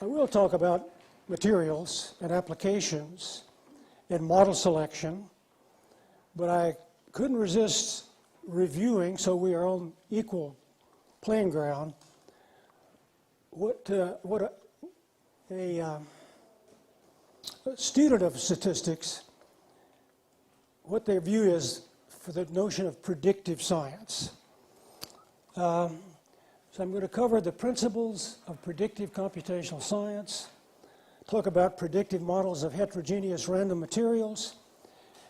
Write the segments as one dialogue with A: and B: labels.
A: I will talk about materials and applications and model selection, but I couldn't resist reviewing, so we are on equal playing ground, what a student of statistics, what their view is for the notion of predictive science. So I'm going to cover the principles of predictive computational science, talk about predictive models of heterogeneous random materials,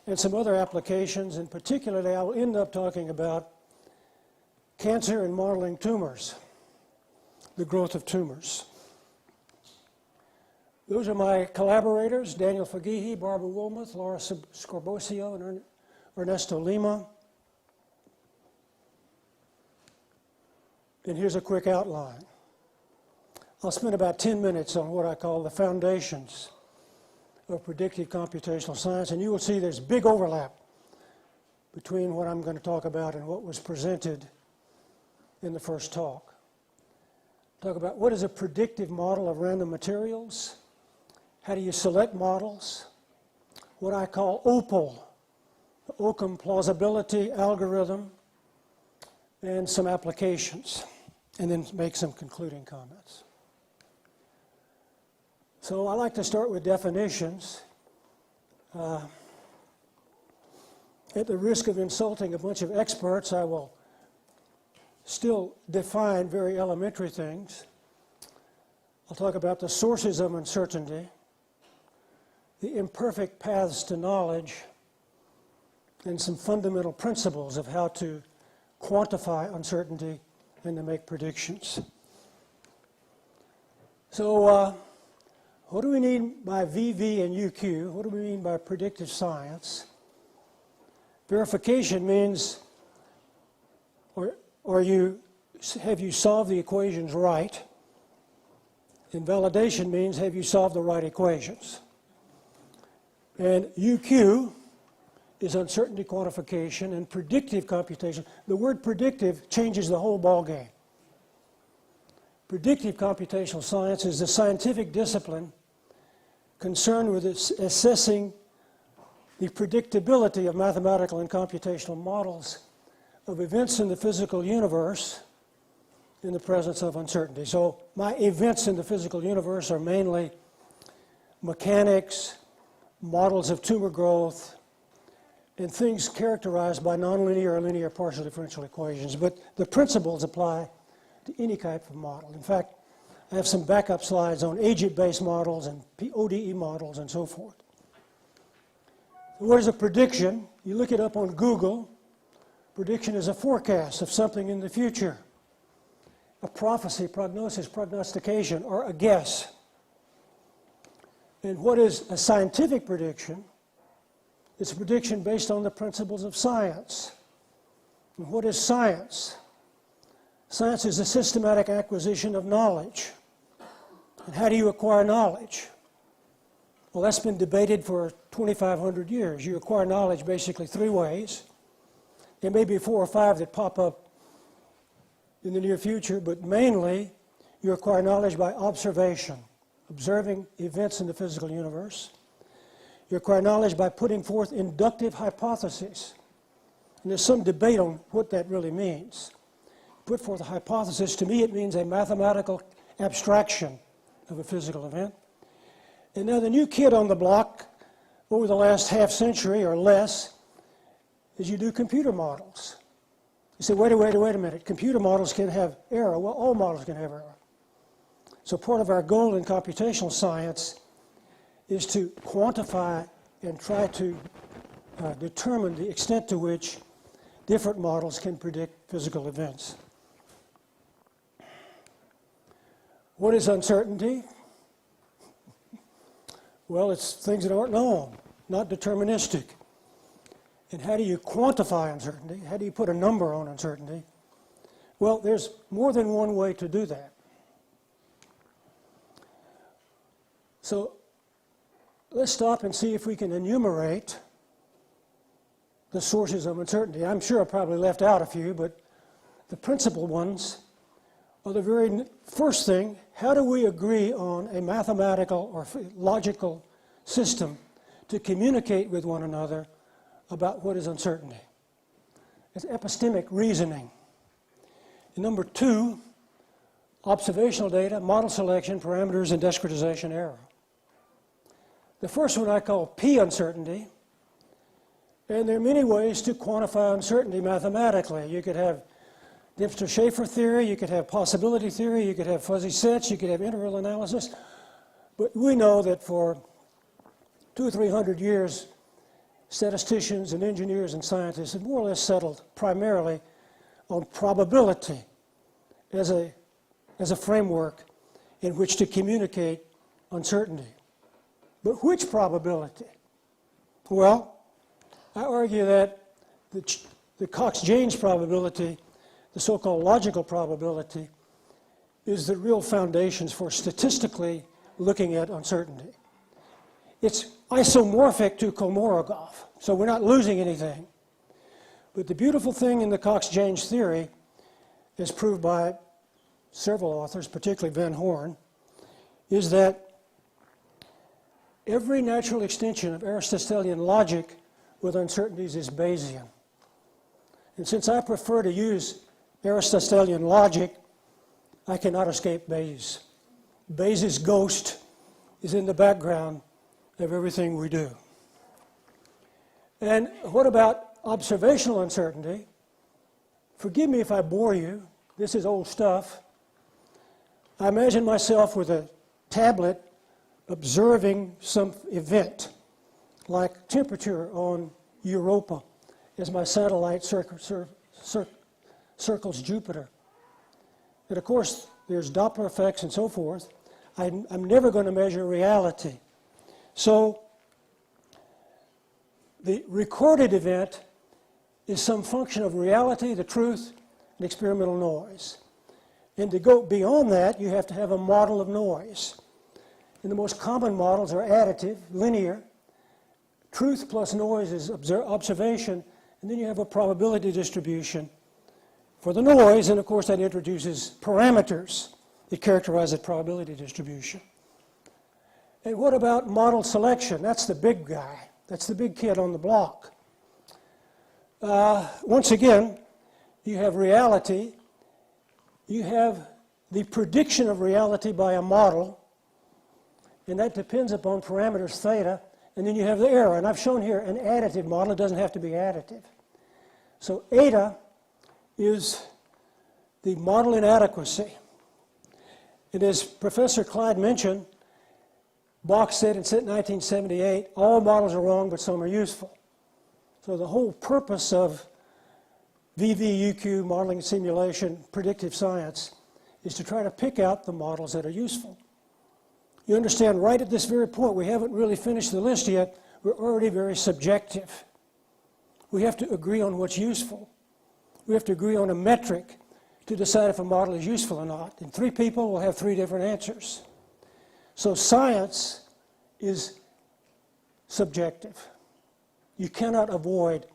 A: and some other applications, and particularly I'll end up talking about cancer and modeling tumors, the growth of tumors. Those are my collaborators, Daniel Fagihi, Barbara Wilmoth, Laura Scorbosio, and Ernesto Lima. And here's a quick outline. I'll spend about 10 minutes on what I call the foundations of predictive computational science, and you will see there's big overlap between what I'm going to talk about and what was presented in the first talk. Talk about what is a predictive model of random materials, how do you select models, what I call OPAL, the Occam Plausibility Algorithm, and some applications, and then make some concluding comments. So I like to start with definitions. At the risk of insulting a bunch of experts, I will still define very elementary things. I'll talk about the sources of uncertainty, the imperfect paths to knowledge, and some fundamental principles of how to quantify uncertainty and to make predictions. So what do we mean by VV and UQ? What do we mean by predictive science? Verification means, have you solved the equations right? And validation means, have you solved the right equations? And UQ is uncertainty quantification, and predictive computation. The word predictive changes the whole ballgame. Predictive computational science is the scientific discipline concerned with assessing the predictability of mathematical and computational models of events in the physical universe in the presence of uncertainty. So my events in the physical universe are mainly mechanics, models of tumor growth, and things characterized by nonlinear or linear partial differential equations. But the principles apply to any type of model. In fact, I have some backup slides on agent-based models and ODE models and so forth. What is a prediction? You look it up on Google. Prediction is a forecast of something in the future. A prophecy, prognosis, prognostication, or a guess. And what is a scientific prediction? It's a prediction based on the principles of science. And what is science? Science is a systematic acquisition of knowledge. And how do you acquire knowledge? Well, that's been debated for 2,500 years. You acquire knowledge basically three ways. There may be 4 or 5 that pop up in the near future, but mainly you acquire knowledge by observation, observing events in the physical universe. You acquire knowledge by putting forth inductive hypotheses. And there's some debate on what that really means. Put forth a hypothesis, to me it means a mathematical abstraction of a physical event. And now the new kid on the block over the last half century or less is you do computer models. You say, wait a minute, computer models can have error. Well, all models can have error. So part of our goal in computational science is to quantify and try to determine the extent to which different models can predict physical events. What is uncertainty? Well, it's things that aren't known, not deterministic. And how do you quantify uncertainty? How do you put a number on uncertainty? Well, there's more than one way to do that. So let's stop and see if we can enumerate the sources of uncertainty. I'm sure I probably left out a few, but the principal ones Well, the very first thing, how do we agree on a mathematical or logical system to communicate with one another about what is uncertainty? It's epistemic reasoning. And number two, observational data, model selection, parameters, and discretization error. The first one I call P uncertainty, and there are many ways to quantify uncertainty mathematically. You could have Dipster-Schafer theory, you could have possibility theory, you could have fuzzy sets, you could have interval analysis, but we know that for 200 or 300 years, statisticians and engineers and scientists have more or less settled primarily on probability as a framework in which to communicate uncertainty. But which probability? Well, I argue that the Cox-Janes probability, the so-called logical probability, is the real foundations for statistically looking at uncertainty. It's isomorphic to Kolmorogov, so we're not losing anything. But the beautiful thing in the Cox-Janes theory, as proved by several authors, particularly Van Horn, is that every natural extension of Aristotelian logic with uncertainties is Bayesian. And since I prefer to use Aristotelian logic, I cannot escape Bayes. Bayes' ghost is in the background of everything we do. And what about observational uncertainty? Forgive me if I bore you. This is old stuff. I imagine myself with a tablet observing some event, like temperature on Europa, as my satellite circles Jupiter. And of course, there's Doppler effects and so forth. I'm never going to measure reality. So the recorded event is some function of reality, the truth, and experimental noise. And to go beyond that, you have to have a model of noise. And the most common models are additive, linear. Truth plus noise is observation, and then you have a probability distribution for the noise, and of course that introduces parameters that characterize that probability distribution. And what about model selection? That's the big guy. That's the big kid on the block. Once again, you have reality. You have the prediction of reality by a model, and that depends upon parameters theta, and then you have the error. And I've shown here an additive model. It doesn't have to be additive. So eta is the model inadequacy. And as Professor Clyde mentioned, Bach said in 1978, all models are wrong, but some are useful. So the whole purpose of VVUQ, modeling and simulation, predictive science, is to try to pick out the models that are useful. You understand, right at this very point, we haven't really finished the list yet, we're already very subjective. We have to agree on what's useful. We have to agree on a metric to decide if a model is useful or not. And three people will have three different answers. So science is subjective. You cannot avoid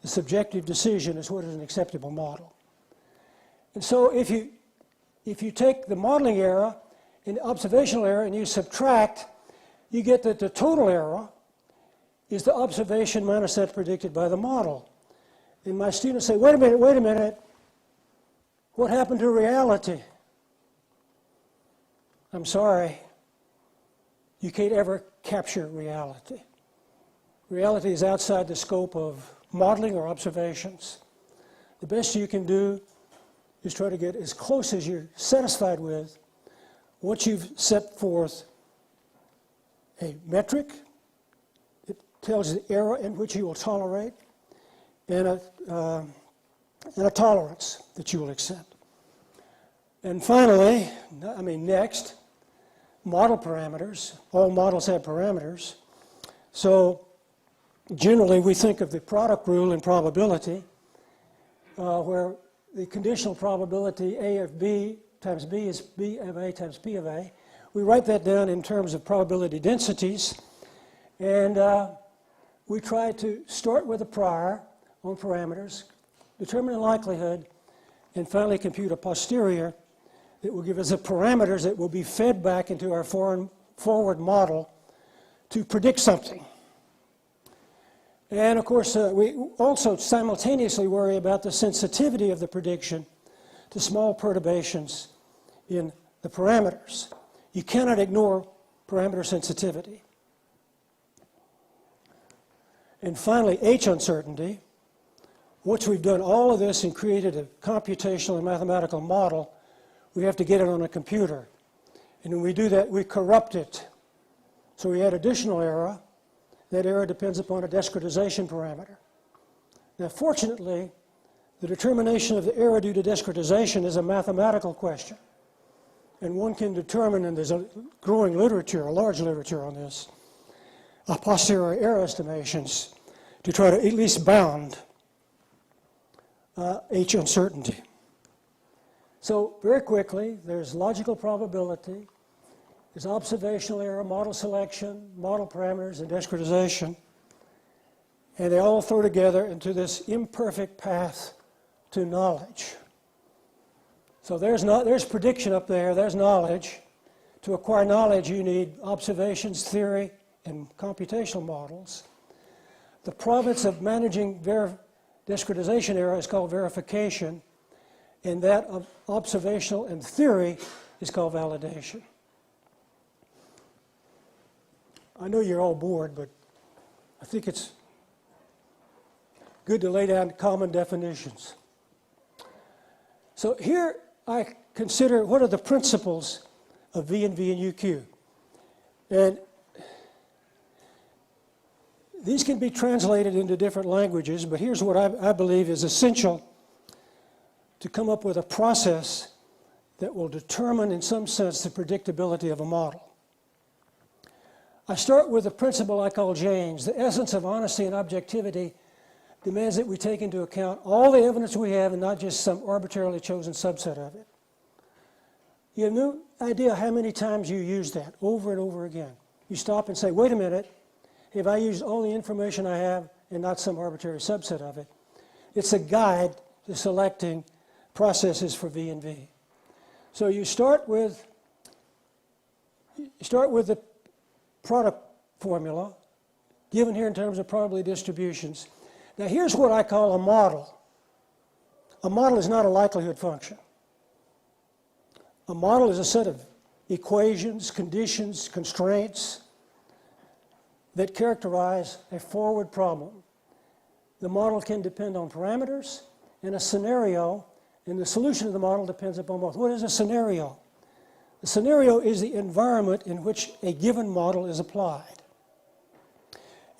A: the subjective decision as what is an acceptable model. And so if you take the modeling error and the observational error and you subtract, you get that the total error is the observation minus that predicted by the model. And my students say, wait a minute, what happened to reality? I'm sorry, you can't ever capture reality. Reality is outside the scope of modeling or observations. The best you can do is try to get as close as you're satisfied with once you've set forth a metric. It tells the error in which you will tolerate and a tolerance that you will accept. And finally, next, model parameters. All models have parameters. So generally we think of the product rule in probability, where the conditional probability A of B times B is B of A times P of A. We write that down in terms of probability densities, and we try to start with a prior on parameters, determine the likelihood, and finally compute a posterior that will give us the parameters that will be fed back into our forward model to predict something. And of course, we also simultaneously worry about the sensitivity of the prediction to small perturbations in the parameters. You cannot ignore parameter sensitivity. And finally, H uncertainty. Once we've done all of this and created a computational and mathematical model, we have to get it on a computer. And when we do that, we corrupt it. So we add additional error. That error depends upon a discretization parameter. Now, fortunately, the determination of the error due to discretization is a mathematical question. And one can determine, and there's a growing literature, a large literature on this, a posteriori error estimations to try to at least bound H uncertainty. So very quickly, there's logical probability, there's observational error, model selection, model parameters, and discretization. And they all throw together into this imperfect path to knowledge. So there's prediction up there, there's knowledge. To acquire knowledge, you need observations, theory, and computational models. The province of managing discretization error is called verification, and that of observational and theory is called validation. I know you're all bored, but I think it's good to lay down common definitions. So here I consider what are the principles of V and UQ. And these can be translated into different languages, but here's what I believe is essential to come up with a process that will determine, in some sense, the predictability of a model. I start with a principle I call Jane's. The essence of honesty and objectivity demands that we take into account all the evidence we have and not just some arbitrarily chosen subset of it. You have no idea how many times you use that over and over again. You stop and say, wait a minute, have I used all the information I have and not some arbitrary subset of it? It's a guide to selecting processes for V and V. So you start with the product formula, given here in terms of probability distributions. Now here's what I call a model. A model is not a likelihood function. A model is a set of equations, conditions, constraints that characterize a forward problem. The model can depend on parameters and a scenario, and the solution of the model depends upon both. What is a scenario? The scenario is the environment in which a given model is applied.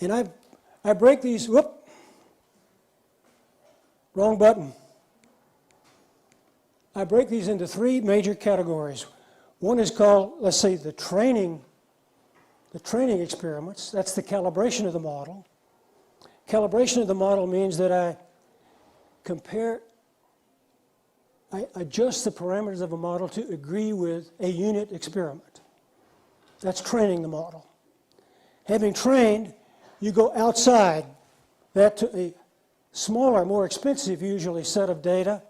A: And I break these, wrong button. I break these into three major categories. One is called, let's say, the training experiments. That's the calibration of the model. Calibration of the model means that I adjust the parameters of a model to agree with a unit experiment. That's training the model. Having trained, you go outside that to a smaller, more expensive usually set of data,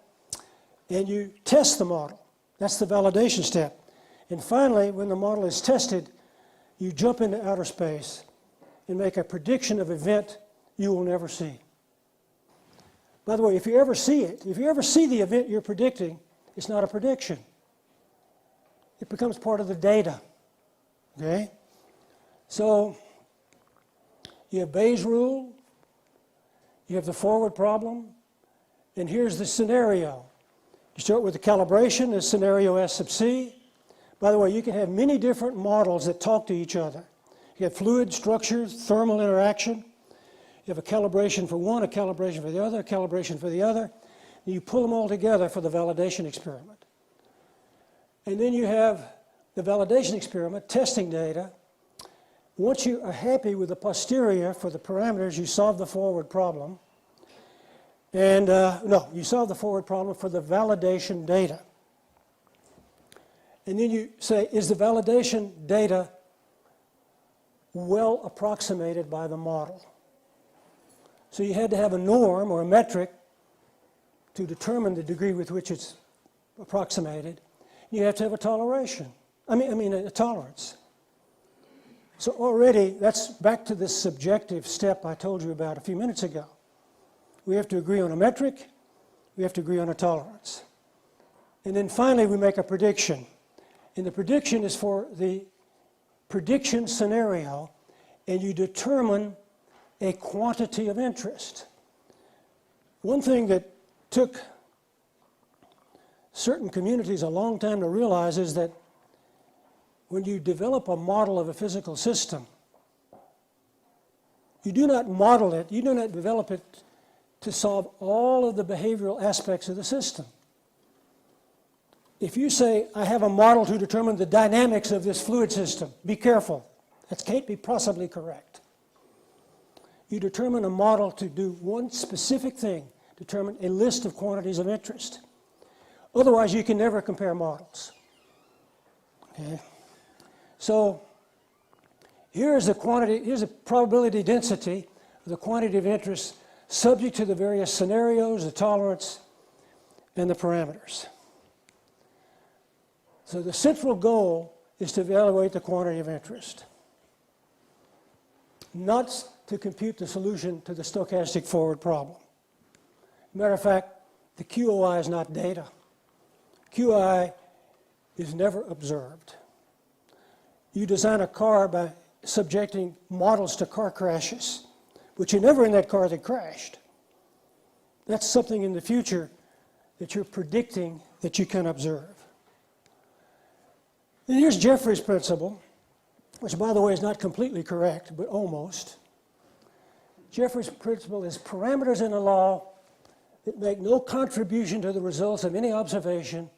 A: and you test the model. That's the validation step. And finally, when the model is tested, you jump into outer space and make a prediction of an event you will never see. By the way, if you ever see it, if you ever see the event you're predicting, it's not a prediction. It becomes part of the data. Okay? So you have Bayes' rule, you have the forward problem, and here's the scenario. You start with the calibration, the scenario S sub C. By the way, you can have many different models that talk to each other. You have fluid structures, thermal interaction. You have a calibration for one, a calibration for the other, a calibration for the other. And you pull them all together for the validation experiment. And then you have the validation experiment, testing data. Once you are happy with the posterior for the parameters, you solve the forward problem. And you solve the forward problem for the validation data. And then you say, is the validation data well approximated by the model? So you had to have a norm or a metric to determine the degree with which it's approximated. You have to have a toleration. I mean a tolerance. So already, that's back to this subjective step I told you about a few minutes ago. We have to agree on a metric. We have to agree on a tolerance. And then finally, we make a prediction. And the prediction is for the prediction scenario, and you determine a quantity of interest. One thing that took certain communities a long time to realize is that when you develop a model of a physical system, you do not model it, you do not develop it to solve all of the behavioral aspects of the system. If you say, I have a model to determine the dynamics of this fluid system, be careful. That can't be possibly correct. You determine a model to do one specific thing, determine a list of quantities of interest. Otherwise, you can never compare models. Okay? So here's a probability density of the quantity of interest subject to the various scenarios, the tolerance, and the parameters. So the central goal is to evaluate the quantity of interest, not to compute the solution to the stochastic forward problem. Matter of fact, the QOI is not data. QI is never observed. You design a car by subjecting models to car crashes, but you're never in that car that crashed. That's something in the future that you're predicting that you can observe. And here's Jeffrey's principle, which, by the way, is not completely correct, but almost. Jeffrey's principle is parameters in a law that make no contribution to the results of any observation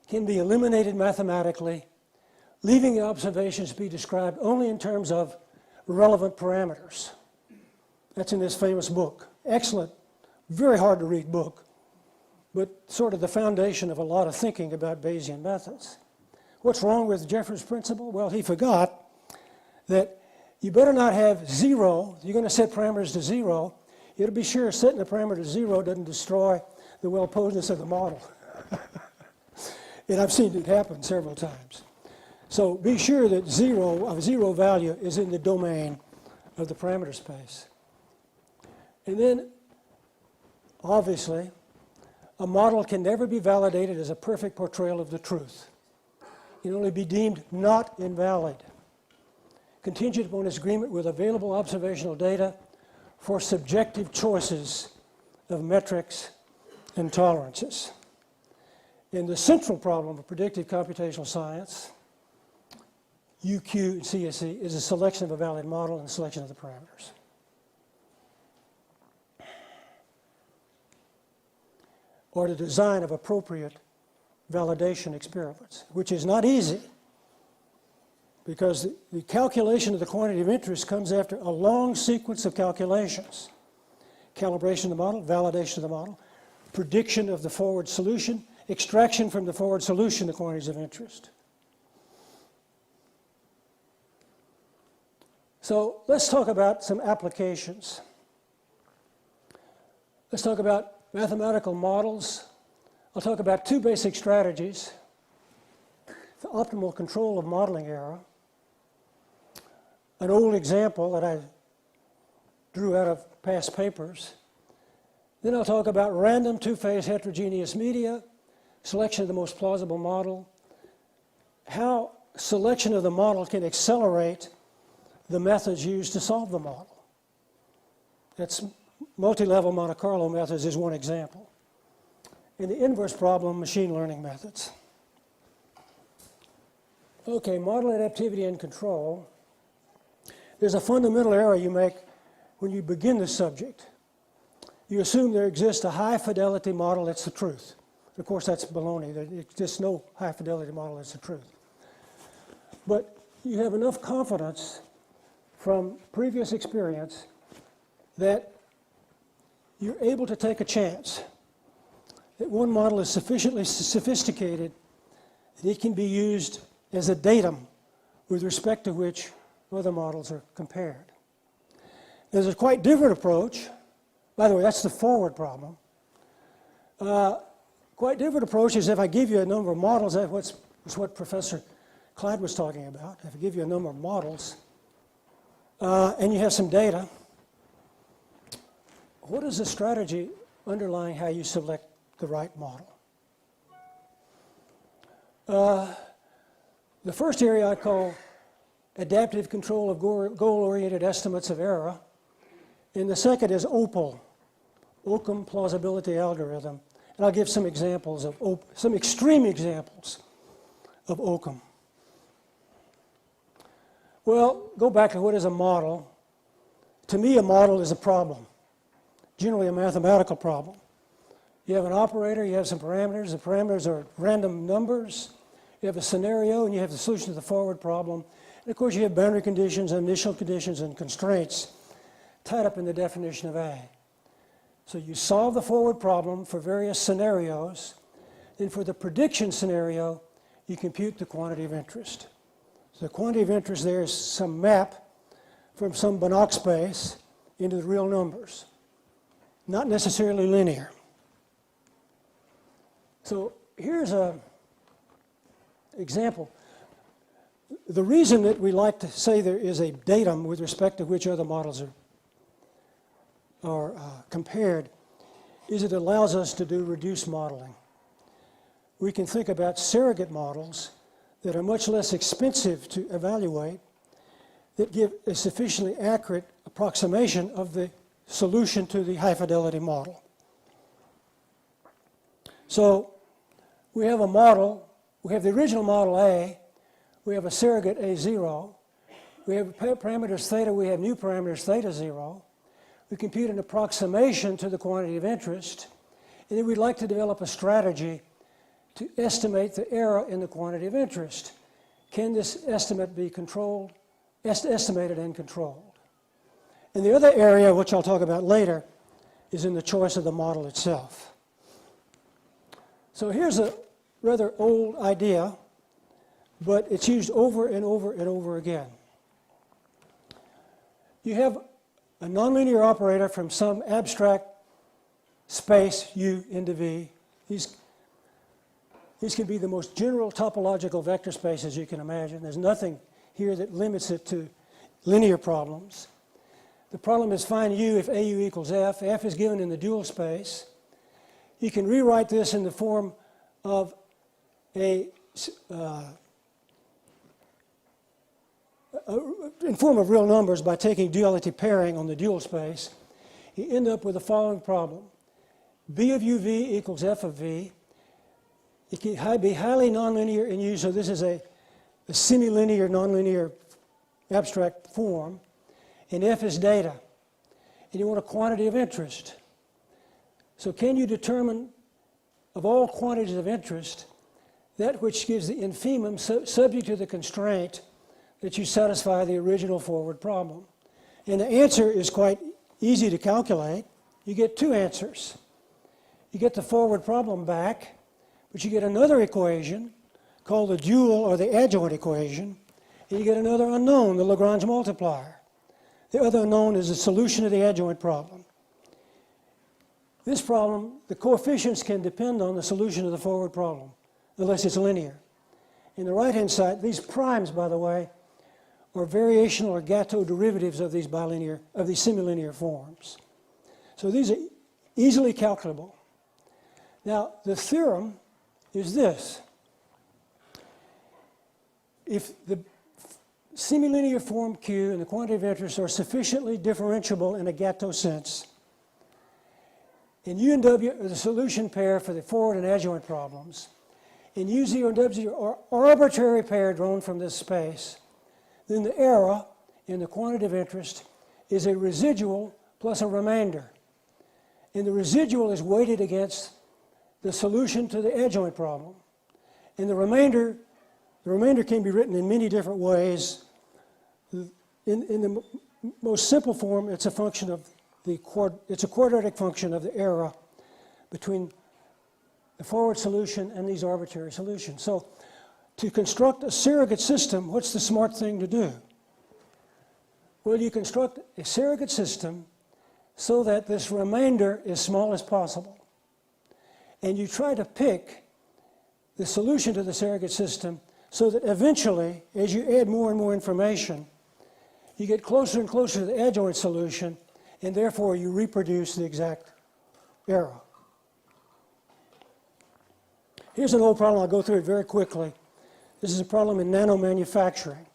A: can be eliminated mathematically, leaving the observations to be described only in terms of relevant parameters. That's in this famous book. Excellent, very hard to read book, but sort of the foundation of a lot of thinking about Bayesian methods. What's wrong with Jeffrey's principle? Well, he forgot that you better not have zero. You're going to set parameters to zero. You ought to be sure setting a parameter to zero doesn't destroy the well-posedness of the model. And I've seen it happen several times. So be sure that zero value is in the domain of the parameter space. And then, obviously, a model can never be validated as a perfect portrayal of the truth. It can only be deemed not invalid, contingent upon its agreement with available observational data for subjective choices of metrics and tolerances. And the central problem of predictive computational science, UQ and CSE, is a selection of a valid model and selection of the parameters. Or the design of appropriate validation experiments, which is not easy because the calculation of the quantity of interest comes after a long sequence of calculations. Calibration of the model, validation of the model, prediction of the forward solution, extraction from the forward solution the quantities of interest. So let's talk about some applications. Let's talk about mathematical models. I'll talk about two basic strategies: the optimal control of modeling error, an old example that I drew out of past papers. Then I'll talk about random two-phase heterogeneous media, selection of the most plausible model, how selection of the model can accelerate the methods used to solve the model. That's multi-level Monte Carlo methods is one example. And the inverse problem, machine learning methods. Okay, model adaptivity and control. There's a fundamental error you make when you begin the subject. You assume there exists a high-fidelity model that's the truth. Of course, that's baloney. There exists no high-fidelity model that's the truth. But you have enough confidence from previous experience that you're able to take a chance that one model is sufficiently sophisticated that it can be used as a datum with respect to which other models are compared. There's a quite different approach. By the way, that's the forward problem. Quite different approach is if I give you a number of models, that's what Professor Clyde was talking about. If I give you a number of models and you have some data, what is the strategy underlying how you select the right model? The first area I call adaptive control of goal-oriented estimates of error, and the second is OPAL, Occam Plausibility Algorithm. And I'll give some examples of some extreme examples of Occam. Well, go back to what is a model. To me, a model is a problem, generally a mathematical problem. You have an operator, you have some parameters. The parameters are random numbers. You have a scenario, and you have the solution to the forward problem. And of course, you have boundary conditions, initial conditions, and constraints tied up in the definition of A. So you solve the forward problem for various scenarios. Then for the prediction scenario, you compute the quantity of interest. So the quantity of interest there is some map from some Banach space into the real numbers, not necessarily linear. So here's an example. The reason that we like to say there is a datum with respect to which other models are compared is it allows us to do reduced modeling. We can think about surrogate models that are much less expensive to evaluate, that give a sufficiently accurate approximation of the solution to the high-fidelity model. So we have a model, we have the original model A, we have a surrogate A0, we have parameters theta, we have new parameters theta 0. We compute an approximation to the quantity of interest, and then we'd like to develop a strategy to estimate the error in the quantity of interest. Can this estimate be controlled, estimated and controlled? And the other area, which I'll talk about later, is in the choice of the model itself. So here's a rather old idea, but it's used over and over and over again. You have a nonlinear operator from some abstract space U into V. These can be the most general topological vector spaces you can imagine. There's nothing here that limits it to linear problems. The problem is find U if AU equals F. F is given in the dual space. You can rewrite this in the form of in form of real numbers by taking duality pairing on the dual space. You end up with the following problem. B of UV equals F of V. It can be highly nonlinear in U, so this is a semi-linear, nonlinear abstract form. And F is data. And you want a quantity of interest. So can you determine, of all quantities of interest, that which gives the infimum subject to the constraint that you satisfy the original forward problem? And the answer is quite easy to calculate. You get two answers. You get the forward problem back, but you get another equation called the dual or the adjoint equation, and you get another unknown, the Lagrange multiplier. The other unknown is the solution of the adjoint problem. This problem, the coefficients can depend on the solution of the forward problem, unless it's linear. In the right-hand side, these primes, by the way, are variational or Gateau derivatives of these semilinear forms. So these are easily calculable. Now, the theorem is this. If the semilinear form Q and the quantity of interest are sufficiently differentiable in a Gateau sense, and U and W are the solution pair for the forward and adjoint problems, and U0 and W are arbitrary pair drawn from this space, then the error in the quantity of interest is a residual plus a remainder. And the residual is weighted against the solution to the adjoint problem. And the remainder can be written in many different ways. In the most simple form, it's a function of it's a quadratic function of the error between the forward solution and these arbitrary solutions. So to construct a surrogate system, what's the smart thing to do? Well, you construct a surrogate system so that this remainder is small as possible. and you try to pick the solution to the surrogate system so that eventually, as you add more and more information, you get closer and closer to the adjoint solution, and therefore you reproduce the exact error. Here's an old problem. I'll go through it very quickly. This is a problem in nanomanufacturing,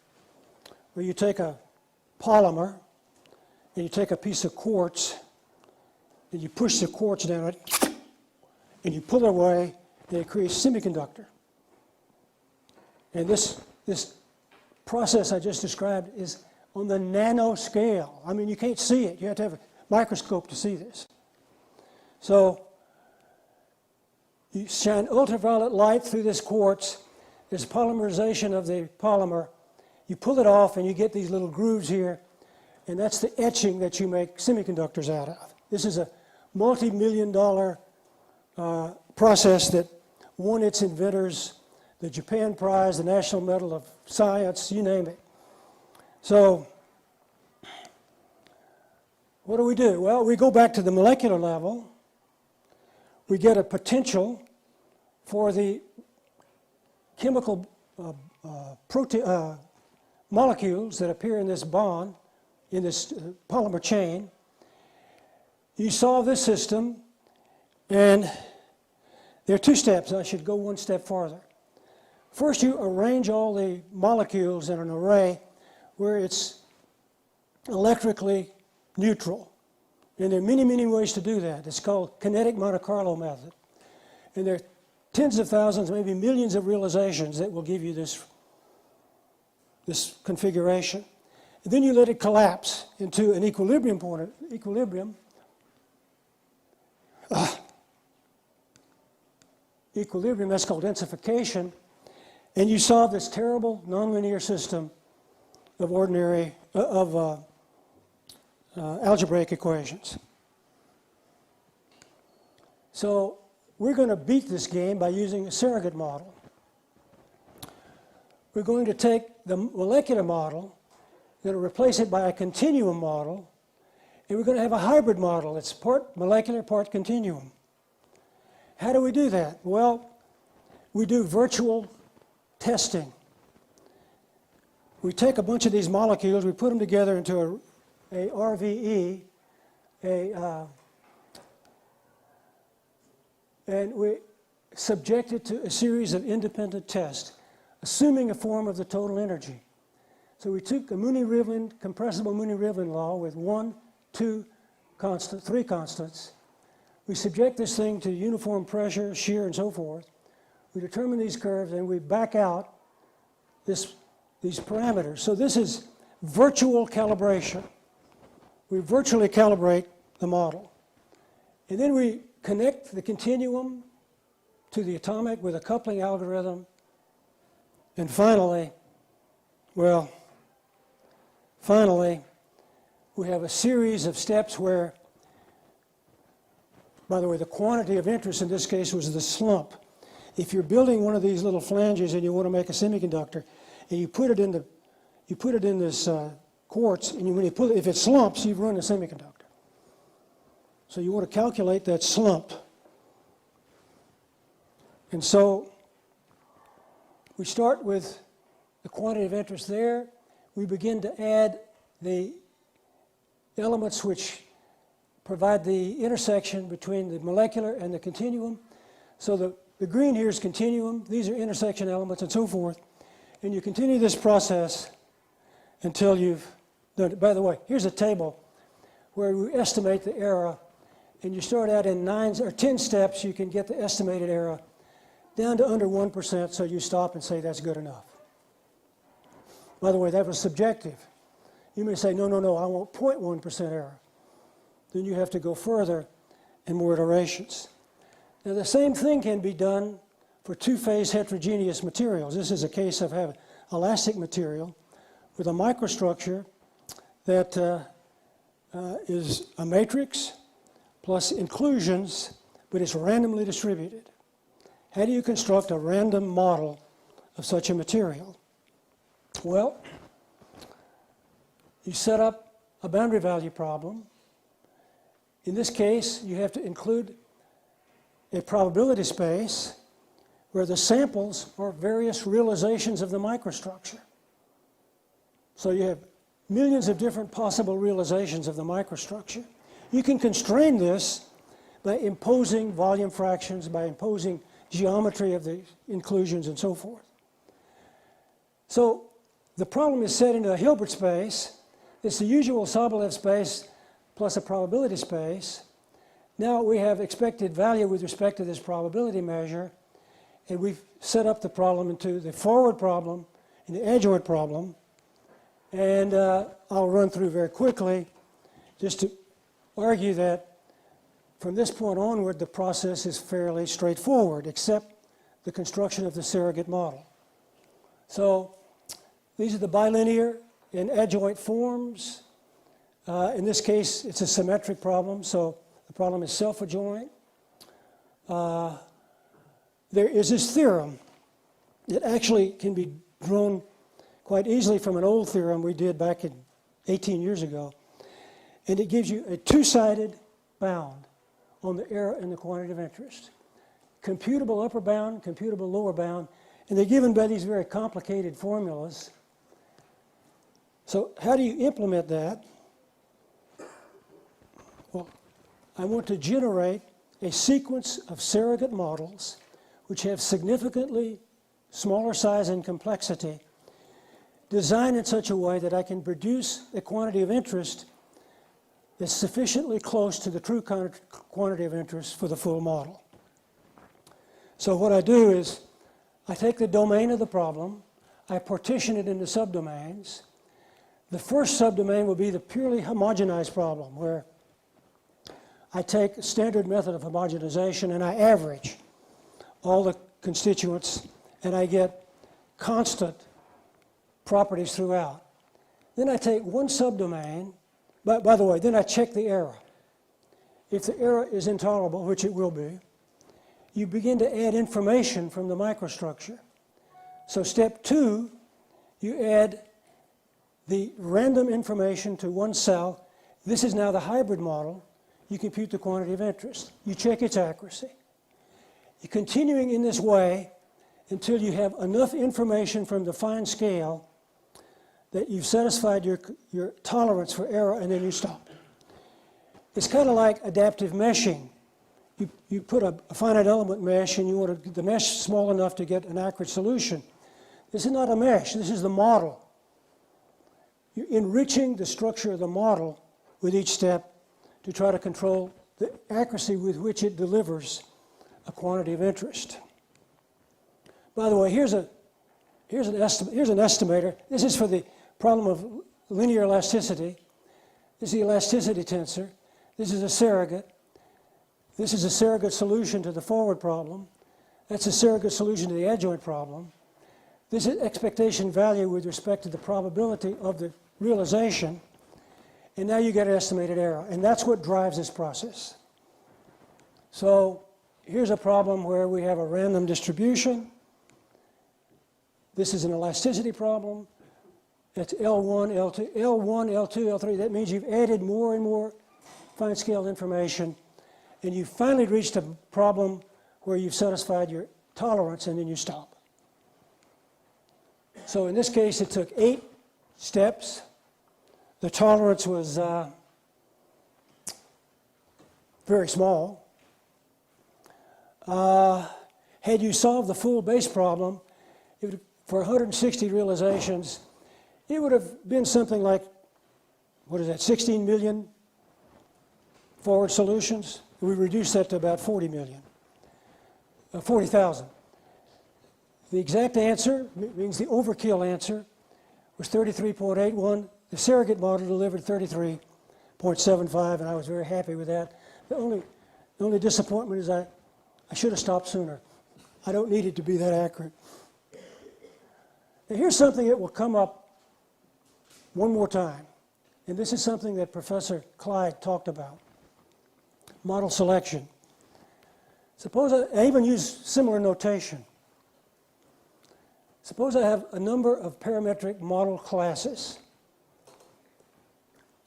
A: where you take a polymer and you take a piece of quartz and you push the quartz down it and you pull it away and it creates semiconductor. And this process I just described is on the nano scale. I mean, you can't see it. You have to have a microscope to see this. So you shine ultraviolet light through this quartz. There's polymerization of the polymer. You pull it off and you get these little grooves here, and that's the etching that you make semiconductors out of. This is a multi-million-dollar process that won its inventors the Japan Prize, the National Medal of Science, you name it. So what do? Well, we go back to the molecular level. We get a potential for the chemical molecules that appear in this bond, in this polymer chain. You solve this system, and there are two steps. I should go one step farther. First, you arrange all the molecules in an array where it's electrically neutral. And there are many, many ways to do that. It's called kinetic Monte Carlo method. And there are tens of thousands, maybe millions of realizations that will give you this configuration. And then you let it collapse into an equilibrium point. Equilibrium, that's called densification. And you solve this terrible nonlinear system of algebraic equations. So we're going to beat this game by using a surrogate model. We're going to take the molecular model, we're going to replace it by a continuum model, and we're going to have a hybrid model. It's part molecular, part continuum. How do we do that? Well, we do virtual testing. We take a bunch of these molecules, we put them together into a RVE, and we subject it to a series of independent tests, assuming a form of the total energy. So we took a Mooney-Rivlin, compressible Mooney-Rivlin law with 1, 2, three constants. We subject this thing to uniform pressure, shear, and so forth. We determine these curves, and we back out these parameters. So this is virtual calibration. We virtually calibrate the model. And then we connect the continuum to the atomic with a coupling algorithm. And finally, we have a series of steps where, by the way, the quantity of interest in this case was the slump. If you're building one of these little flanges and you want to make a semiconductor, and you put it in this quartz, and when you put it, if it slumps, you've run a semiconductor. So you want to calculate that slump. And so we start with the quantity of interest there. We begin to add the elements which provide the intersection between the molecular and the continuum. So the green here is continuum. These are intersection elements and so forth. And you continue this process until you've done it. By the way, here's a table where we estimate the error. And you start out in 9 or 10 steps, you can get the estimated error down to under 1%, so you stop and say that's good enough. By the way, that was subjective. You may say, no, I want 0.1% error. Then you have to go further and more iterations. Now, the same thing can be done for two-phase heterogeneous materials. This is a case of having elastic material with a microstructure that is a matrix plus inclusions, but it's randomly distributed. How do you construct a random model of such a material? Well, you set up a boundary value problem. In this case, you have to include a probability space where the samples are various realizations of the microstructure. So you have millions of different possible realizations of the microstructure. You can constrain this by imposing volume fractions, by imposing geometry of the inclusions and so forth. So the problem is set into a Hilbert space. It's the usual Sobolev space plus a probability space. Now we have expected value with respect to this probability measure, and we've set up the problem into the forward problem and the adjoint problem. And I'll run through very quickly just to argue that from this point onward, the process is fairly straightforward, except the construction of the surrogate model. So these are the bilinear and adjoint forms. In this case, it's a symmetric problem, so the problem is self-adjoint. There is this theorem that actually can be drawn quite easily from an old theorem we did back in 18 years ago. And it gives you a two-sided bound on the error and the quantity of interest. Computable upper bound, computable lower bound, and they're given by these very complicated formulas. So how do you implement that? Well, I want to generate a sequence of surrogate models which have significantly smaller size and complexity, designed in such a way that I can produce a quantity of interest that's sufficiently close to the true quantity of interest for the full model. So what I do is I take the domain of the problem, I partition it into subdomains. The first subdomain will be the purely homogenized problem, where I take a standard method of homogenization and I average all the constituents, and I get constant properties throughout. Then I take one subdomain, by the way, then I check the error. If the error is intolerable, which it will be, you begin to add information from the microstructure. So step 2, you add the random information to one cell. This is now the hybrid model. You compute the quantity of interest. You check its accuracy. You're continuing in this way until you have enough information from the fine scale that you've satisfied your tolerance for error, and then you stop. It's kind of like adaptive meshing. You put a finite element mesh and you want the mesh small enough to get an accurate solution. This is not a mesh, this is the model. You're enriching the structure of the model with each step to try to control the accuracy with which it delivers a quantity of interest. By the way, here's an estimator. This is for the problem of linear elasticity. This is the elasticity tensor. This is a surrogate. This is a surrogate solution to the forward problem. That's a surrogate solution to the adjoint problem. This is expectation value with respect to the probability of the realization. And now you get an estimated error. And that's what drives this process. So here's a problem where we have a random distribution. This is an elasticity problem. That's L1, L2, L1, L2, L3. That means you've added more and more fine-scale information, and you finally reached a problem where you've satisfied your tolerance, and then you stop. So in this case, it took 8 steps. The tolerance was very small. Had you solved the full base problem, for 160 realizations, it would have been something like, 16 million forward solutions? We reduced that to about 40 million, 40,000. The exact answer, means the overkill answer, was 33.81. The surrogate model delivered 33.75, and I was very happy with that. The only disappointment is I should have stopped sooner. I don't need it to be that accurate. Now here's something that will come up one more time, and this is something that Professor Clyde talked about, model selection. Suppose I even use similar notation. Suppose I have a number of parametric model classes.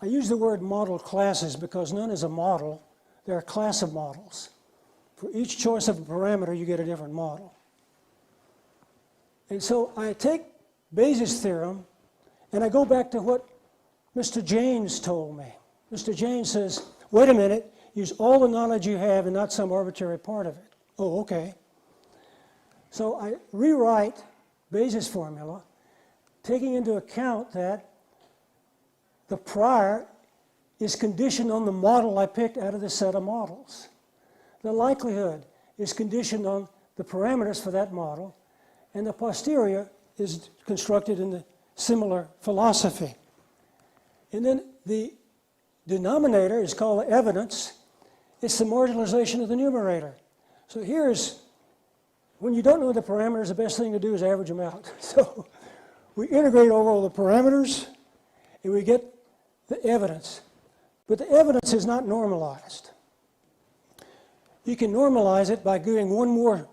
A: I use the word model classes because none is a model. They're a class of models. For each choice of a parameter, you get a different model. And so I take Bayes' theorem, and I go back to what Mr. James told me. Mr. James says, wait a minute, use all the knowledge you have and not some arbitrary part of it. Oh, okay. So I rewrite Bayes' formula, taking into account that the prior is conditioned on the model I picked out of the set of models. The likelihood is conditioned on the parameters for that model, and the posterior is constructed in the similar philosophy. And then the denominator is called the evidence. It's the marginalization of the numerator. So here's, when you don't know the parameters, the best thing to do is average them out. So we integrate over all the parameters, and we get the evidence. But the evidence is not normalized. You can normalize it by doing one more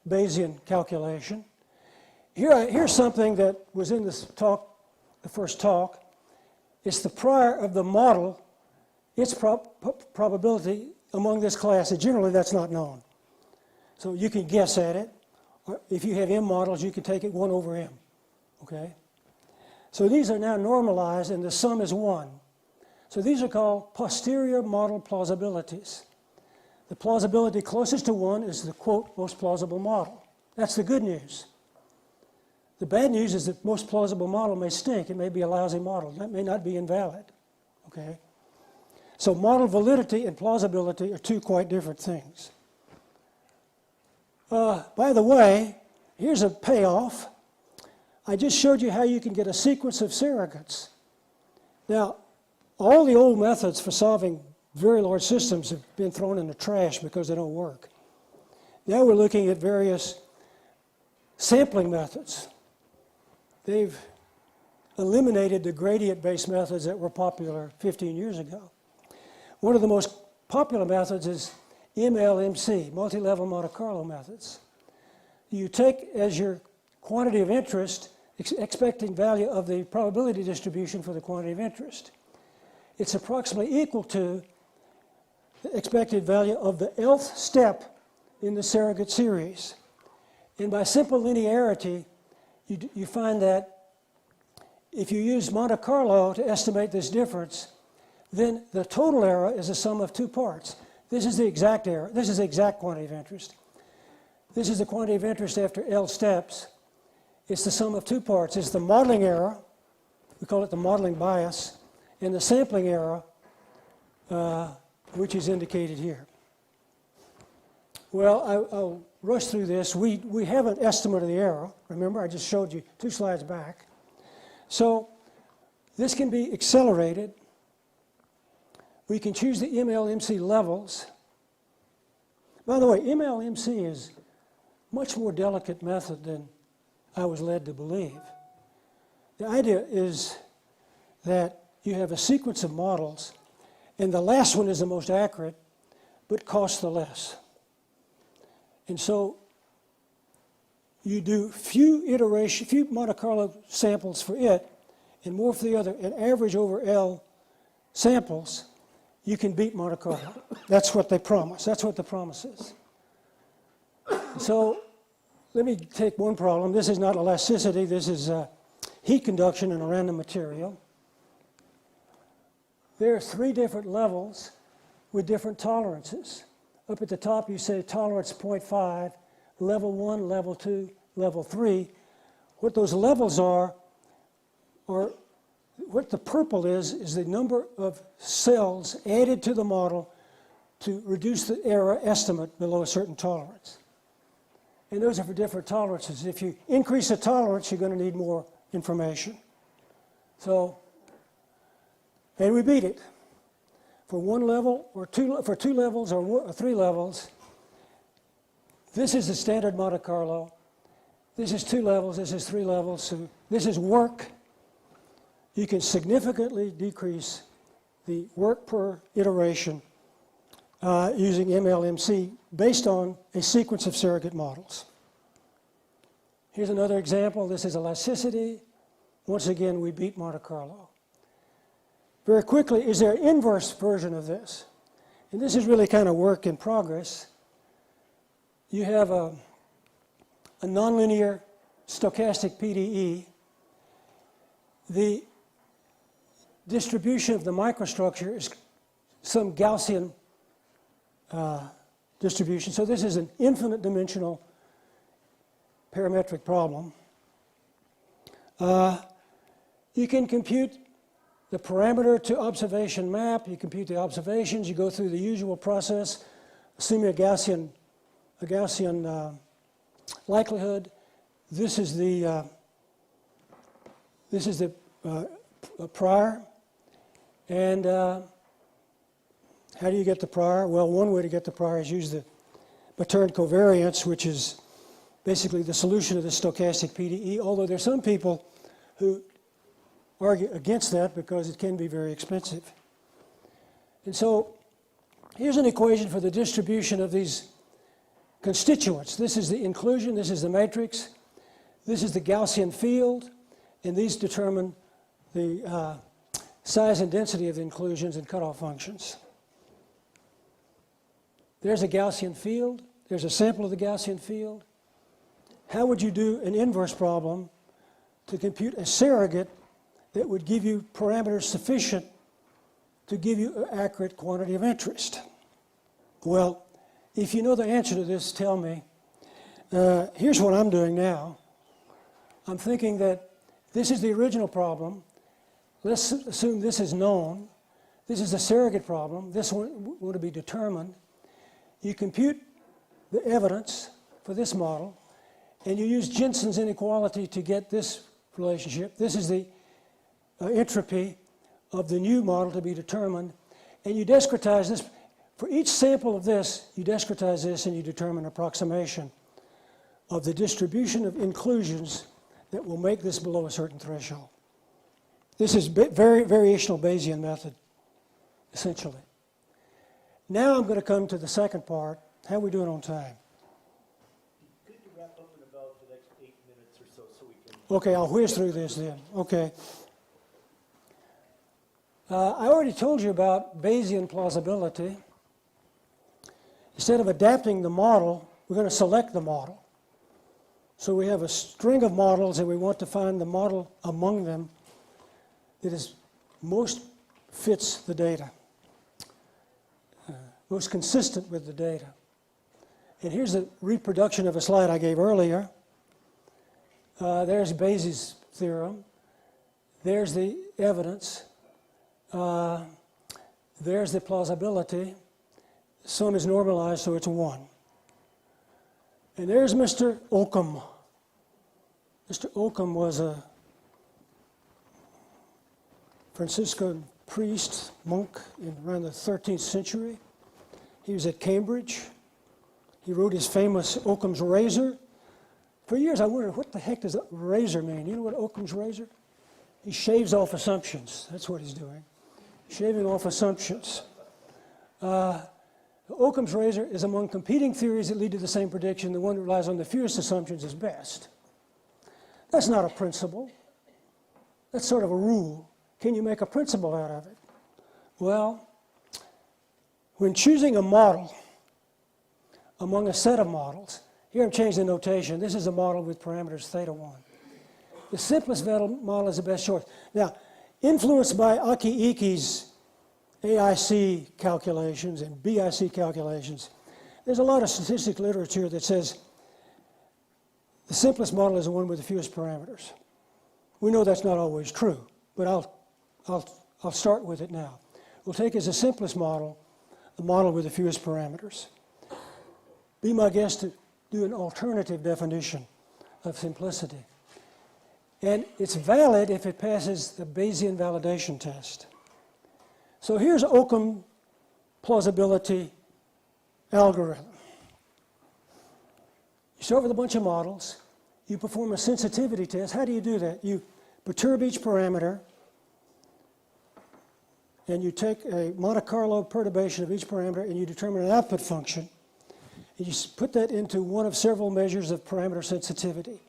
A: Bayesian calculation. Here's something that was in this talk, the first talk. It's the prior of the model, its probability among this class. And generally, that's not known. So you can guess at it. If you have M models, you can take it 1 over M. Okay? So these are now normalized, and the sum is 1. So these are called posterior model plausibilities. The plausibility closest to 1 is the, quote, most plausible model. That's the good news. The bad news is that most plausible model may stink. It may be a lousy model. That may not be invalid. Okay? So model validity and plausibility are two quite different things. By the way, here's a payoff. I just showed you how you can get a sequence of surrogates. Now, all the old methods for solving very large systems have been thrown in the trash because they don't work. Now we're looking at various sampling methods. They've eliminated the gradient-based methods that were popular 15 years ago. One of the most popular methods is MLMC, multi-level Monte Carlo methods. You take as your quantity of interest, expecting value of the probability distribution for the quantity of interest. It's approximately equal to the expected value of the nth step in the surrogate series. And by simple linearity, you find that if you use Monte Carlo to estimate this difference, then the total error is a sum of 2 parts. This is the exact error. This is the exact quantity of interest. This is the quantity of interest after L steps. It's the sum of 2 parts. It's the modeling error, we call it the modeling bias, and the sampling error, which is indicated here. Well, I'll rush through this. We have an estimate of the error. Remember, I just showed you 2 slides back. So this can be accelerated. We can choose the MLMC levels. By the way, MLMC is a much more delicate method than I was led to believe. The idea is that you have a sequence of models, and the last one is the most accurate, but costs the less. And so you do few Monte Carlo samples for it, and more for the other, and average over L samples, you can beat Monte Carlo. That's what they promise. That's what the promise is. So let me take one problem. This is not elasticity. This is heat conduction in a random material. There are 3 different levels with different tolerances. Up at the top, you say tolerance 0.5, level 1, level 2, level 3. What those levels are what the purple is the number of cells added to the model to reduce the error estimate below a certain tolerance. And those are for different tolerances. If you increase the tolerance, you're going to need more information. So, and we beat it. For 1 level, or for 2 levels, or 3 levels, this is the standard Monte Carlo. This is 2 levels, this is 3 levels. So this is work. You can significantly decrease the work per iteration using MLMC based on a sequence of surrogate models. Here's another example. This is elasticity. Once again, we beat Monte Carlo. Very quickly, is there an inverse version of this? And this is really kind of work in progress. you have a nonlinear stochastic PDE. The distribution of the microstructure is some Gaussian distribution. So this is an infinite dimensional parametric problem. You can compute the parameter to observation map. You compute the observations. You go through the usual process, assuming a Gaussian likelihood. This is the prior. And how do you get the prior? Well, one way to get the prior is use the Bertrand covariance, which is basically the solution of the stochastic PDE, although there are some people who argue against that because it can be very expensive. And so here's an equation for the distribution of these constituents. This is the inclusion, this is the matrix, this is the Gaussian field, and these determine the size and density of the inclusions and cutoff functions. There's a Gaussian field, there's a sample of the Gaussian field. How would you do an inverse problem to compute a surrogate that would give you parameters sufficient to give you an accurate quantity of interest? Well, if you know the answer to this, tell me. Here's what I'm doing now. I'm thinking that this is the original problem. Let's assume this is known. This is a surrogate problem. This one want to be determined. You compute the evidence for this model, and you use Jensen's inequality to get this relationship. This is the entropy of the new model to be determined, and you discretize this. For each sample of this, you discretize this and you determine an approximation of the distribution of inclusions that will make this below a certain threshold. This is variational Bayesian method, essentially. Now I'm going to come to the second part. How are we doing on time?
B: Could you wrap up in about the next 8 minutes or so we can...
A: Okay, I'll whiz through this then. Okay. I already told you about Bayesian plausibility. Instead of adapting the model, we're going to select the model. So we have a string of models, and we want to find the model among them that is most fits the data, most consistent with the data. And here's a reproduction of a slide I gave earlier. There's Bayes' theorem. There's the evidence. There's the plausibility. Sum is normalized, so it's 1. And there's Mr. Occam. Mr. Occam was a Franciscan priest, monk, around the 13th century. He was at Cambridge. He wrote his famous Occam's razor. For years I wondered, what the heck does a razor mean? You know what Occam's razor? He shaves off assumptions. That's what he's doing. Shaving off assumptions. Occam's razor is among competing theories that lead to the same prediction. The one that relies on the fewest assumptions is best. That's not a principle. That's sort of a rule. Can you make a principle out of it? Well, when choosing a model among a set of models, here I'm changing the notation. This is a model with parameters θ1. The simplest model is the best choice. Now, influenced by Aki-Iki's AIC calculations and BIC calculations, there's a lot of statistical literature that says the simplest model is the one with the fewest parameters. We know that's not always true, but I'll start with it now. We'll take as the simplest model the model with the fewest parameters. Be my guest to do an alternative definition of simplicity. And it's valid if it passes the Bayesian validation test. So here's Occam Plausibility Algorithm. You start with a bunch of models. You perform a sensitivity test. How do you do that? You perturb each parameter, and you take a Monte Carlo perturbation of each parameter, and you determine an output function. And you put that into one of several measures of parameter sensitivity.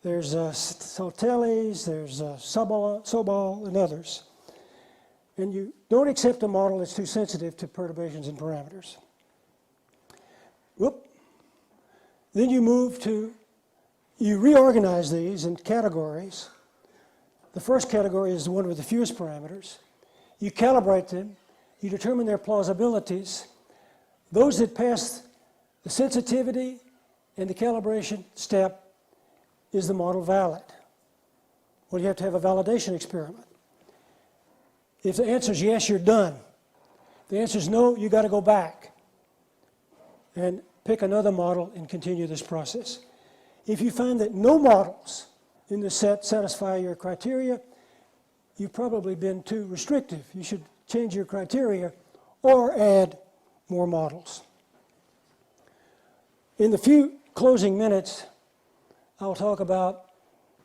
A: There's Sautelli's, there's Sobol, and others. And you don't accept a model that's too sensitive to perturbations and parameters. Whoop. Then you reorganize these in categories. The first category is the one with the fewest parameters. You calibrate them. You determine their plausibilities. Those that pass the sensitivity and the calibration step is the model valid. Well, you have to have a validation experiment. If the answer is yes, you're done. If the answer is no, you got to go back and pick another model and continue this process. If you find that no models in the set satisfy your criteria, you've probably been too restrictive. You should change your criteria or add more models. In the few closing minutes, I'll talk about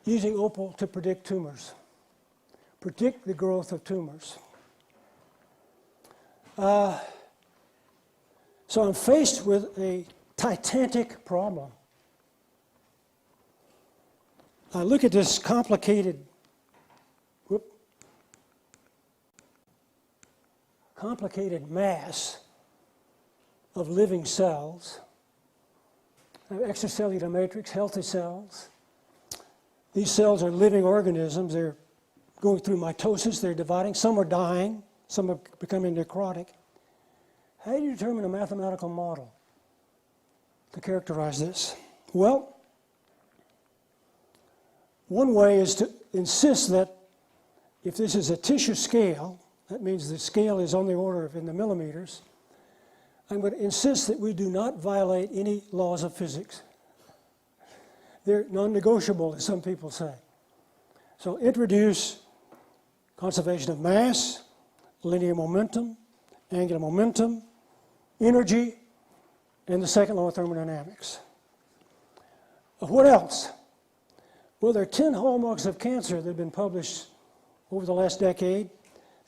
A: using OPAL to predict tumors, predict the growth of tumors. So I'm faced with a titanic problem. I look at this complicated mass of living cells. I have extracellular matrix, healthy cells. These cells are living organisms. They're going through mitosis. They're dividing. Some are dying. Some are becoming necrotic. How do you determine a mathematical model to characterize this? Well, one way is to insist that if this is a tissue scale, that means the scale is on the order of in the millimeters, I'm going to insist that we do not violate any laws of physics. They're non-negotiable, as some people say. So introduce conservation of mass, linear momentum, angular momentum, energy, and the second law of thermodynamics. What else? Well, there are 10 hallmarks of cancer that have been published over the last decade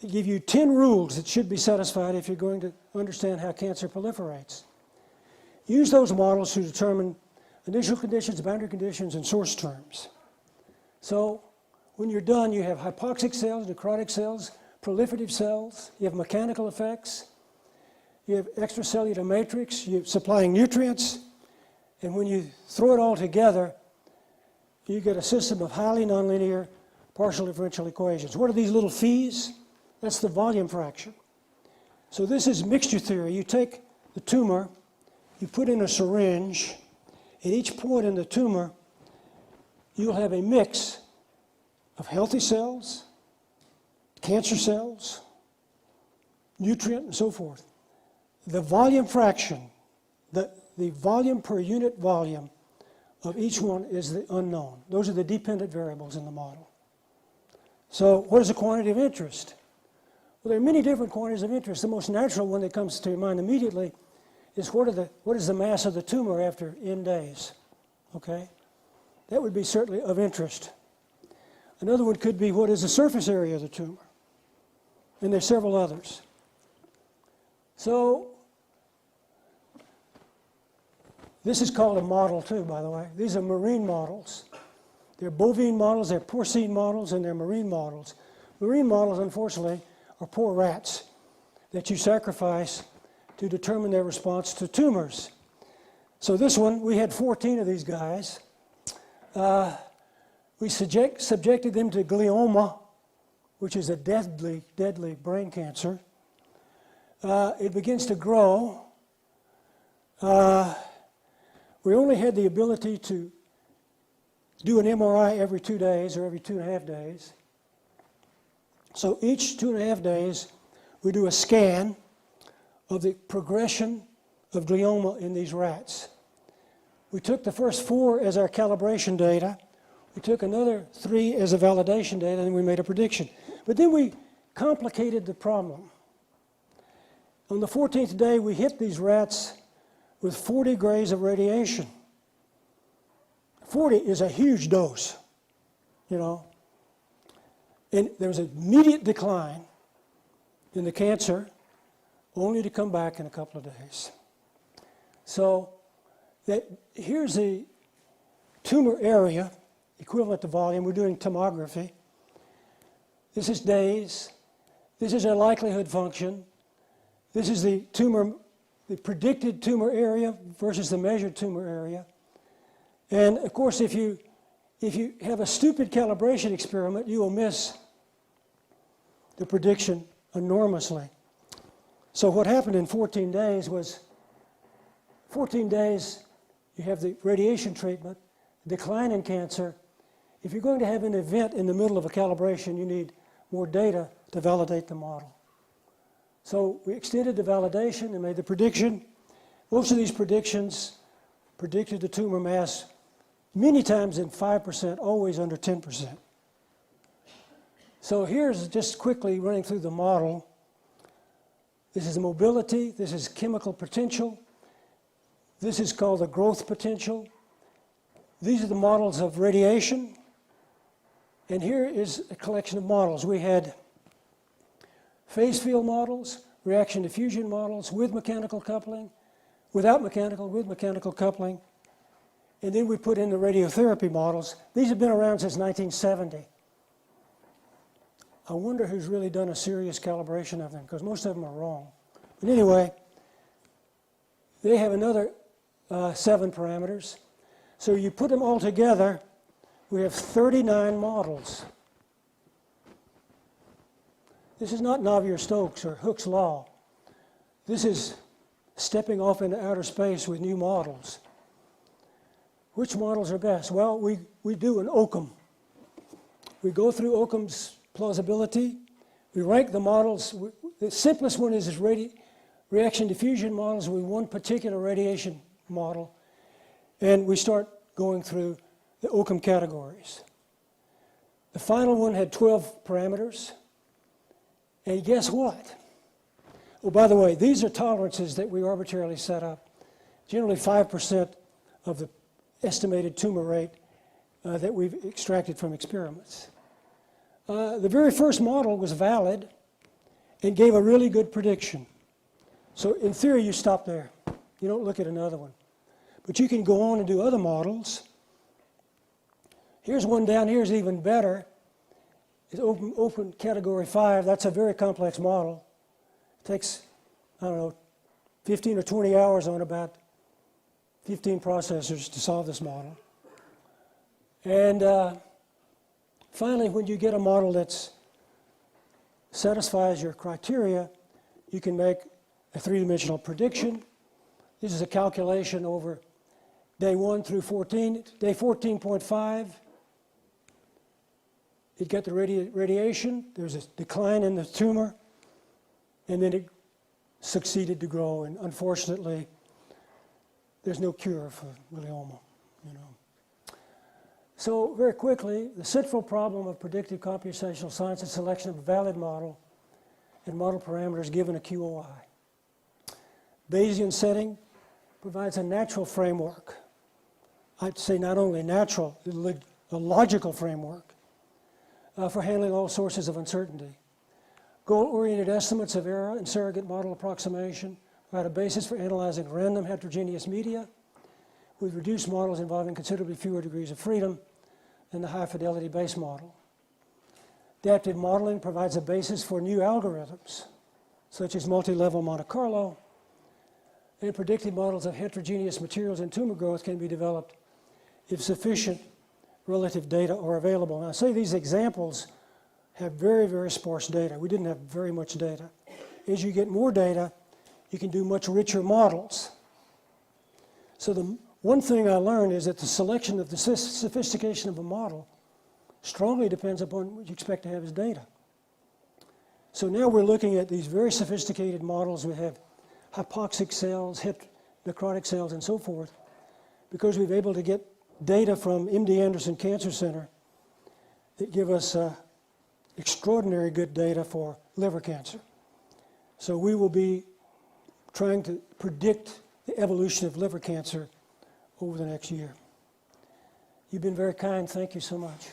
A: that give you 10 rules that should be satisfied if you're going to understand how cancer proliferates. Use those models to determine initial conditions, boundary conditions, and source terms. So when you're done, you have hypoxic cells, necrotic cells, proliferative cells, you have mechanical effects, you have extracellular matrix, you're supplying nutrients, and when you throw it all together, you get a system of highly nonlinear partial differential equations. What are these little phi's? That's the volume fraction. So this is mixture theory. You take the tumor, you put in a syringe. At each point in the tumor, you'll have a mix of healthy cells, cancer cells, nutrient, and so forth. The volume fraction, the volume per unit volume of each one is the unknown. Those are the dependent variables in the model. So what is the quantity of interest? Well, there are many different quantities of interest. The most natural one that comes to your mind immediately is what is the mass of the tumor after n days? Okay? That would be certainly of interest. Another one could be what is the surface area of the tumor? And there's several others. So this is called a model too, by the way. These are marine models. They're bovine models, they're porcine models, and they're marine models. Marine models, unfortunately, are poor rats that you sacrifice to determine their response to tumors. So this one, we had 14 of these guys. We subjected them to glioma, which is a deadly brain cancer. It begins to grow. We only had the ability to do an MRI every 2 days or every 2.5 days. So each 2.5 days, we do a scan of the progression of glioma in these rats. We took the first 4 as our calibration data. We took another 3 as a validation data, and we made a prediction. But then we complicated the problem. On the 14th day, we hit these rats with 40 grays of radiation. 40 is a huge dose, you know. And there was an immediate decline in the cancer, only to come back in a couple of days. So here's the tumor area, equivalent to volume. We're doing tomography. This is days. This is a likelihood function. This is the tumor, the predicted tumor area versus the measured tumor area. And of course, if you have a stupid calibration experiment, you will miss the prediction enormously. So what happened in 14 days was, 14 days, you have the radiation treatment, decline in cancer. If you're going to have an event in the middle of a calibration, you need more data to validate the model. So we extended the validation and made the prediction. Most of these predictions predicted the tumor mass many times in 5%, always under 10%. So here's just quickly running through the model. This is mobility, this is chemical potential, this is called the growth potential. These are the models of radiation. And here is a collection of models. We had phase field models, reaction diffusion models with mechanical coupling, without mechanical, with mechanical coupling. And then we put in the radiotherapy models. These have been around since 1970. I wonder who's really done a serious calibration of them, because most of them are wrong. But anyway, they have another 7 parameters. So you put them all together, we have 39 models. This is not Navier-Stokes or Hooke's law. This is stepping off into outer space with new models. Which models are best? Well, we do an Occam. We go through Occam's plausibility. We rank the models. The simplest one is reaction diffusion models with one particular radiation model. And we start going through the Occam categories. The final one had 12 parameters. And guess what? Oh, by the way, these are tolerances that we arbitrarily set up. Generally 5% of the estimated tumor rate that we've extracted from experiments. The very first model was valid and gave a really good prediction. So in theory, you stop there. You don't look at another one. But you can go on and do other models. Here's one down here is even better. It's open category 5. That's a very complex model. It takes, I don't know, 15 or 20 hours on about 15 processors to solve this model. And finally, when you get a model that satisfies your criteria, you can make a 3-dimensional prediction. This is a calculation over day 1 through 14. Day 14.5, it got the radiation. There's a decline in the tumor, and then it succeeded to grow. And unfortunately, there's no cure for glioma, So very quickly, the central problem of predictive computational science is selection of a valid model and model parameters given a QOI. Bayesian setting provides a natural framework. I'd say not only natural, a logical framework for handling all sources of uncertainty. Goal-oriented estimates of error and surrogate model approximation provide a basis for analyzing random heterogeneous media with reduced models involving considerably fewer degrees of freedom than the high-fidelity base model. Adaptive modeling provides a basis for new algorithms, such as multi-level Monte Carlo, and predictive models of heterogeneous materials and tumor growth can be developed if sufficient relative data are available. Now, I say these examples have very, very sparse data. We didn't have very much data. As you get more data, you can do much richer models. So the one thing I learned is that the selection of the sophistication of a model strongly depends upon what you expect to have as data. So now we're looking at these very sophisticated models. We have hypoxic cells, necrotic cells, and so forth, because we've been able to get data from MD Anderson Cancer Center that give us extraordinary good data for liver cancer. So we will be trying to predict the evolution of liver cancer over the next year. You've been very kind. Thank you so much.